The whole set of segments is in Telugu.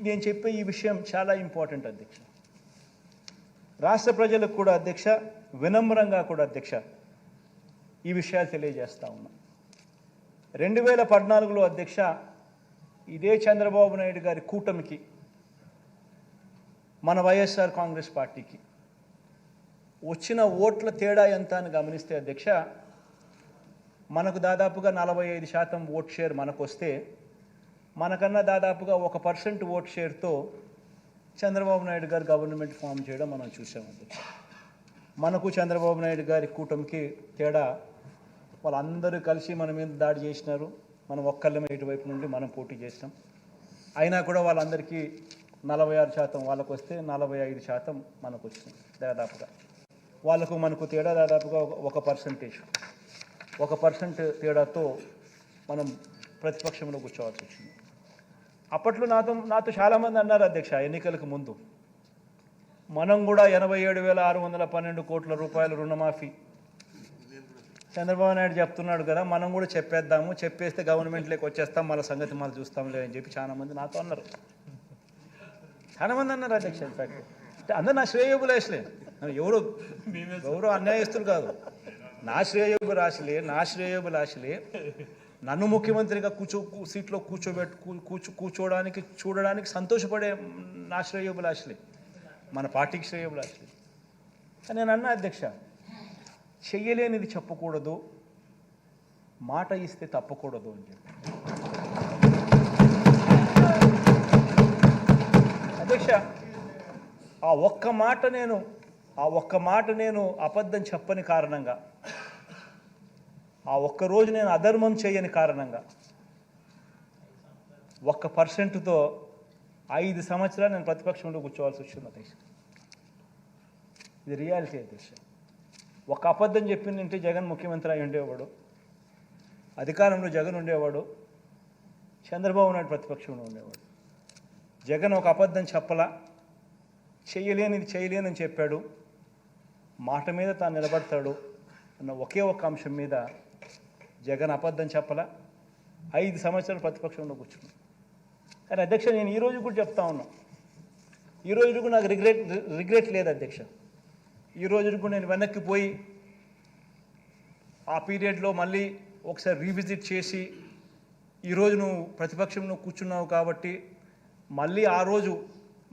నేను చెప్పే ఈ విషయం చాలా ఇంపార్టెంట్ అధ్యక్ష. రాష్ట్ర ప్రజలకు కూడా అధ్యక్ష, వినమ్రంగా కూడా అధ్యక్ష ఈ విషయాలు తెలియజేస్తా ఉన్నా. 2014లో అధ్యక్ష ఇదే చంద్రబాబు నాయుడు గారి కూటమికి మన వైఎస్ఆర్ కాంగ్రెస్ పార్టీకి వచ్చిన ఓట్ల తేడా ఎంత అని గమనిస్తే అధ్యక్ష, మనకు దాదాపుగా 45% ఓట్ షేర్ మనకు వస్తే, మనకన్నా దాదాపుగా 1% ఓట్ షేర్తో చంద్రబాబు నాయుడు గారు గవర్నమెంట్ ఫామ్ చేయడం మనం చూసాం అధ్యక్ష. మనకు చంద్రబాబు నాయుడు గారి కూటమికి తేడా, వాళ్ళందరూ కలిసి మన మీద దాడి చేసినారు, మనం ఒక్కళ్ళమే ఇటువైపు నుండి మనం పోటీ చేసినాం. అయినా కూడా వాళ్ళందరికీ 46% వాళ్ళకు వస్తే 45% మనకు వచ్చింది దాదాపుగా. వాళ్ళకు మనకు తేడా దాదాపుగా 1% తేడాతో మనం ప్రతిపక్షంలో కూర్చోవాల్సి వచ్చింది. అప్పట్లో నాతో చాలామంది అన్నారు అధ్యక్ష, ఎన్నికలకు ముందు మనం కూడా 87,612 కోట్ల రూపాయల రుణమాఫీ చంద్రబాబు నాయుడు చెప్తున్నాడు కదా, మనం కూడా చెప్పేద్దాము, చెప్పేస్తే గవర్నమెంట్లోకి వచ్చేస్తాం, మళ్ళీ సంగతి మళ్ళీ చూస్తాంలే అని చెప్పి చాలామంది నాతో అన్నారు. చాలామంది అన్నారు అధ్యక్ష. ఇన్ఫ్యాక్ట్ అందరు నా శ్రేయోభిలాషులే, ఎవరు అన్యాయస్తులు కాదు, నా శ్రేయోభిలాషులే. నన్ను ముఖ్యమంత్రిగా సీట్లో చూడడానికి సంతోషపడే నా శ్రేయోభిలాషులే, మన పార్టీకి శ్రేయోభిలాషులే. కానీ నేను అన్నా అధ్యక్ష, చెయ్యలేనిది చెప్పకూడదు, మాట ఇస్తే తప్పకూడదు అని చెప్పి. అధ్యక్ష, ఆ ఒక్క మాట నేను అబద్ధం చెప్పని కారణంగా, ఆ ఒక్కరోజు నేను అధర్మం చేయని కారణంగా 1%తో 5 సంవత్సరాలు నేను ప్రతిపక్షంలో కూర్చోవాల్సి వచ్చింది అధ్యక్ష. ఇది రియాలిటీ అధ్యక్ష. ఒక అబద్ధం చెప్పిందంటే జగన్ ముఖ్యమంత్రి అయి ఉండేవాడు, అధికారంలో జగన్ ఉండేవాడు, చంద్రబాబు నాయుడు ప్రతిపక్షంలో ఉండేవాడు. జగన్ ఒక అబద్ధం చెప్పలా, చేయలేనని చెప్పాడు, మాట మీద తాను నిలబడతాడు అన్న ఒకే ఒక అంశం మీద జగన్ అబద్ధం చెప్పలా, 5 సంవత్సరాలు ప్రతిపక్షంలో కూర్చున్నాను. కానీ అధ్యక్ష, నేను ఈరోజు కూడా చెప్తా ఉన్నా, ఈరోజు కూడా నాకు రిగ్రెట్ లేదు అధ్యక్ష. ఈ రోజు కూడా నేను వెనక్కి పోయి ఆ పీరియడ్లో మళ్ళీ ఒకసారి రీవిజిట్ చేసి, ఈరోజు నువ్వు ప్రతిపక్షంలో కూర్చున్నావు కాబట్టి మళ్ళీ ఆ రోజు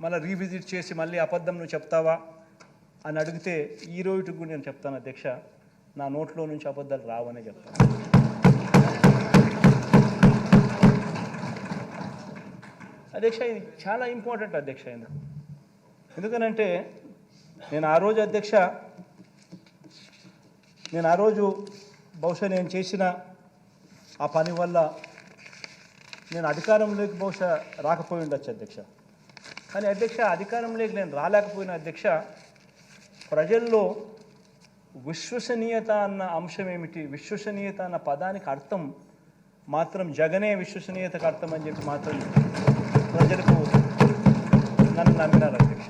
మళ్ళీ రీవిజిట్ చేసి మళ్ళీ అబద్ధం నువ్వు చెప్తావా అని అడిగితే ఈ రోజు కూడా నేను చెప్తాను అధ్యక్ష, నా నోట్లో నుంచి అబద్ధాలు రావనే చెప్తాను. అధ్యక్ష, ఇది చాలా ఇంపార్టెంట్ అధ్యక్ష. ఎందుకనంటే నేను ఆ రోజు బహుశా నేను చేసిన ఆ పని వల్ల నేను అధికారంలోకి బహుశా రాకపోయి ఉండొచ్చు అధ్యక్ష. కానీ అధ్యక్ష, అధికారంలోకి నేను రాలేకపోయిన అధ్యక్ష, ప్రజల్లో విశ్వసనీయత అన్న అంశం ఏమిటి, విశ్వసనీయత అన్న పదానికి అర్థం మాత్రం జగనే విశ్వసనీయతకు అర్థం అని చెప్పి మాత్రం ప్రజలకు నన్ను నమ్మినారు అధ్యక్ష.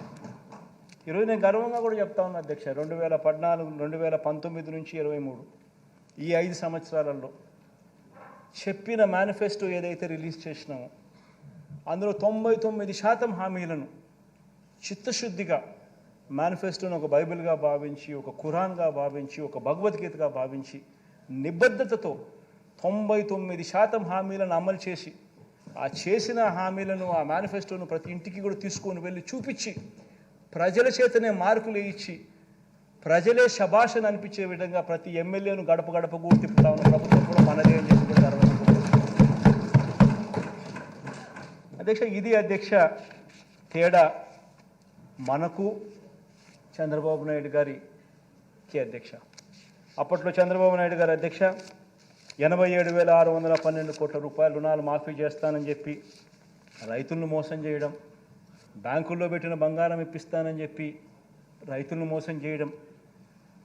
ఈరోజు నేను గర్వంగా కూడా చెప్తా ఉన్నా అధ్యక్ష, 2014, 2019 నుంచి 23 ఈ 5 సంవత్సరాలలో చెప్పిన మేనిఫెస్టో ఏదైతే రిలీజ్ చేసినామో అందులో 99% హామీలను చిత్తశుద్ధిగా మేనిఫెస్టోను ఒక బైబిల్గా భావించి, ఒక ఖురాన్గా భావించి, ఒక భగవద్గీతగా భావించి నిబద్ధతతో 99% హామీలను అమలు చేసి, ఆ చేసిన హామీలను, ఆ మేనిఫెస్టోను ప్రతి ఇంటికి కూడా తీసుకొని వెళ్ళి చూపించి, ప్రజల చేతనే మార్కులు ఇచ్చి, ప్రజలే శభాషను అనిపించే విధంగా ప్రతి ఎమ్మెల్యేను గడప కూడా తిప్పుతా ఉన్న ప్రభుత్వం కూడా మనదే అని చెప్పి కూడా అధ్యక్ష. ఇది అధ్యక్ష తేడా మనకు చంద్రబాబు నాయుడు గారికి అధ్యక్ష. అప్పట్లో చంద్రబాబు నాయుడు గారు అధ్యక్ష 87,612 కోట్ల రూపాయల రుణాలు మాఫీ చేస్తానని చెప్పి రైతులను మోసం చేయడం, బ్యాంకుల్లో పెట్టిన బంగారం ఇప్పిస్తానని చెప్పి రైతులను మోసం చేయడం,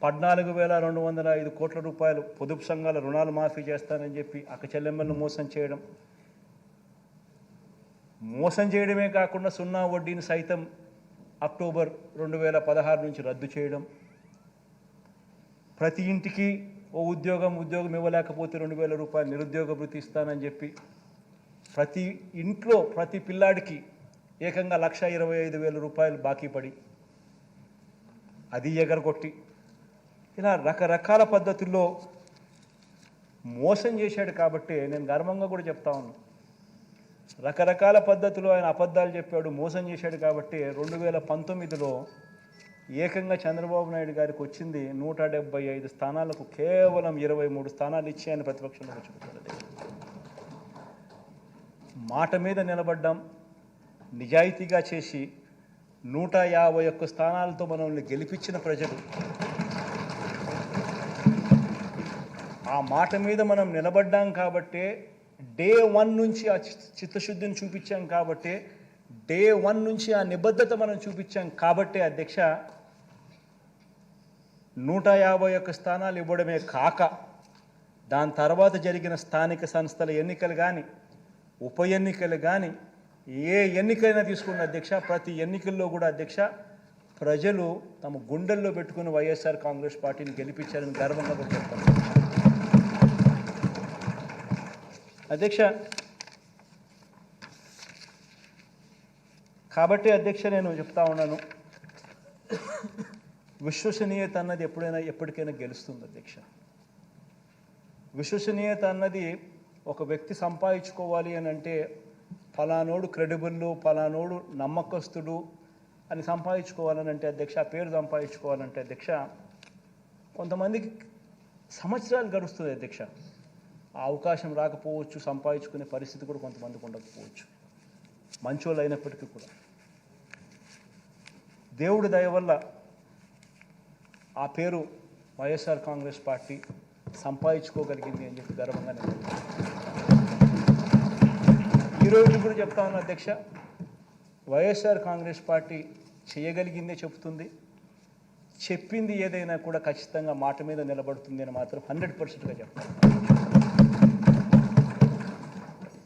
14,205 కోట్ల రూపాయలు పొదుపు సంఘాల రుణాలు మాఫీ చేస్తానని చెప్పి అక్క చెల్లెమ్మలను మోసం చేయడమే కాకుండా సున్నా వడ్డీని సైతం అక్టోబర్ 2016 నుంచి రద్దు చేయడం, ప్రతి ఇంటికి ఓ ఉద్యోగం ఇవ్వలేకపోతే 2,000 రూపాయలు నిరుద్యోగ భృతి ఇస్తానని చెప్పి ప్రతి ఇంట్లో ప్రతి పిల్లాడికి ఏకంగా 1,25,000 రూపాయలు బాకీ పడి అది ఎగరగొట్టి ఇలా రకరకాల పద్ధతుల్లో మోసం చేశాడు. కాబట్టి నేను గర్వంగా కూడా చెప్తా ఉన్నాను, రకరకాల పద్ధతులు ఆయన అబద్ధాలు చెప్పాడు, మోసం చేశాడు. కాబట్టి 2019లో ఏకంగా చంద్రబాబు నాయుడు గారికి వచ్చింది 175 స్థానాలకు కేవలం 23 స్థానాలు ఇచ్చి ఆయన ప్రతిపక్షంలో కూర్చుంటాడు. మాట మీద నిలబడ్డాం, నిజాయితీగా చేసి 151 స్థానాలతో మనల్ని గెలిపించిన ప్రజలు, ఆ మాట మీద మనం నిలబడ్డాం. కాబట్టి డే 1 నుంచి ఆ చిత్తశుద్ధిని చూపించాం. కాబట్టి డే 1 నుంచి ఆ నిబద్ధత మనం చూపించాం. కాబట్టి అధ్యక్ష 151 స్థానాలు ఇవ్వడమే కాక దాని తర్వాత జరిగిన స్థానిక సంస్థల ఎన్నికలు కానీ ఉప ఎన్నికలు కానీ ఏ ఎన్నికైనా తీసుకున్న అధ్యక్ష, ప్రతి ఎన్నికల్లో కూడా అధ్యక్ష ప్రజలు తమ గుండెల్లో పెట్టుకుని వైఎస్ఆర్ కాంగ్రెస్ పార్టీని గెలిపించారని గర్వంగా కూడా చెప్తాను అధ్యక్ష. కాబట్టి అధ్యక్ష నేను చెప్తా ఉన్నాను, విశ్వసనీయత అన్నది ఎప్పటికైనా గెలుస్తుంది అధ్యక్ష. విశ్వసనీయత అన్నది ఒక వ్యక్తి సంపాదించుకోవాలి అని అంటే ఫలానోడు క్రెడిబుల్, ఫలానోడు నమ్మకస్తుడు అని సంపాదించుకోవాలని అంటే అధ్యక్ష, ఆ పేరు సంపాదించుకోవాలంటే అధ్యక్ష కొంతమందికి సంవత్సరాలు గడుస్తుంది అధ్యక్ష. ఆ అవకాశం రాకపోవచ్చు, సంపాదించుకునే పరిస్థితి కూడా కొంతమందికి ఉండకపోవచ్చు, మంచోళ్ళు అయినప్పటికీ కూడా. దేవుడి దయ వల్ల ఆ పేరు వైఎస్ఆర్ కాంగ్రెస్ పార్టీ సంపాదించుకోగలిగింది అని చెప్పి గర్వంగా నేను ఈరోజు కూడా చెప్తా ఉన్నా అధ్యక్ష, వైఎస్ఆర్ కాంగ్రెస్ పార్టీ చేయగలిగిందే చెప్తుంది, చెప్పింది ఏదైనా కూడా ఖచ్చితంగా మాట మీద నిలబడుతుంది అని మాత్రం 100%గా చెప్తాను.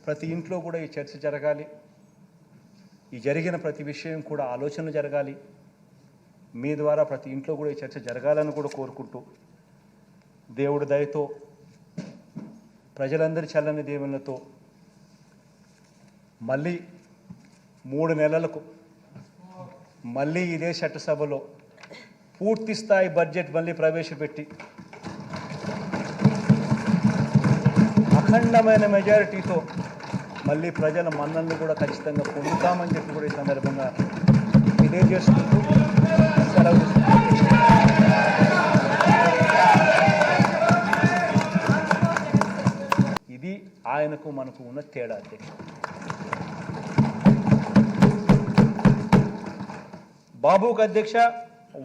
ప్రతి ఇంట్లో కూడా ఈ చర్చ జరగాలి, ఈ జరిగిన ప్రతి విషయం కూడా ఆలోచనలు జరగాలి, మీ ద్వారా ప్రతి ఇంట్లో కూడా ఈ చర్చ జరగాలని కూడా కోరుకుంటూ, దేవుడి దయతో ప్రజలందరి చల్లని దీవెనలతో మళ్ళీ 3 నెలలకు మళ్ళీ ఇదే చట్టసభలో పూర్తి స్థాయి బడ్జెట్ మళ్ళీ ప్రవేశపెట్టి అఖండమైన మెజారిటీతో మళ్ళీ ప్రజల మన్ననలు కూడా ఖచ్చితంగా పొందుతామని చెప్పి కూడా ఈ సందర్భంగా తెలియజేసుకుంటూ సెలవు. ఇది ఆయనకు మనకు ఉన్న తేడా అధ్యక్ష. బాబుకు అధ్యక్ష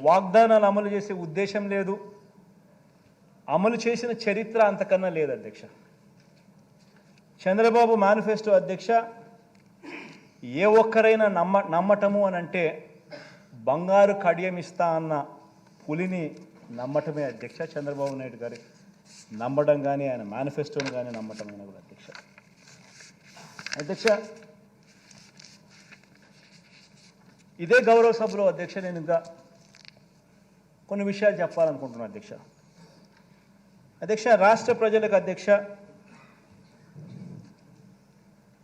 వాగ్దానాలు అమలు చేసే ఉద్దేశం లేదు, అమలు చేసిన చరిత్ర అంతకన్నా లేదు అధ్యక్ష. చంద్రబాబు మేనిఫెస్టో అధ్యక్ష ఏ ఒక్కరైనా నమ్మటము అని అంటే బంగారు కడియం ఇస్తా అన్న పులిని నమ్మటమే అధ్యక్ష. చంద్రబాబు నాయుడు గారి నమ్మడం కానీ ఆయన మేనిఫెస్టోని కానీ నమ్మటమైన కూడా అధ్యక్ష. అధ్యక్ష ఇదే గౌరవ సభలో అధ్యక్ష నేను ఇంకా కొన్ని విషయాలు చెప్పాలనుకుంటున్నాను అధ్యక్ష. అధ్యక్ష రాష్ట్ర ప్రజలకు అధ్యక్ష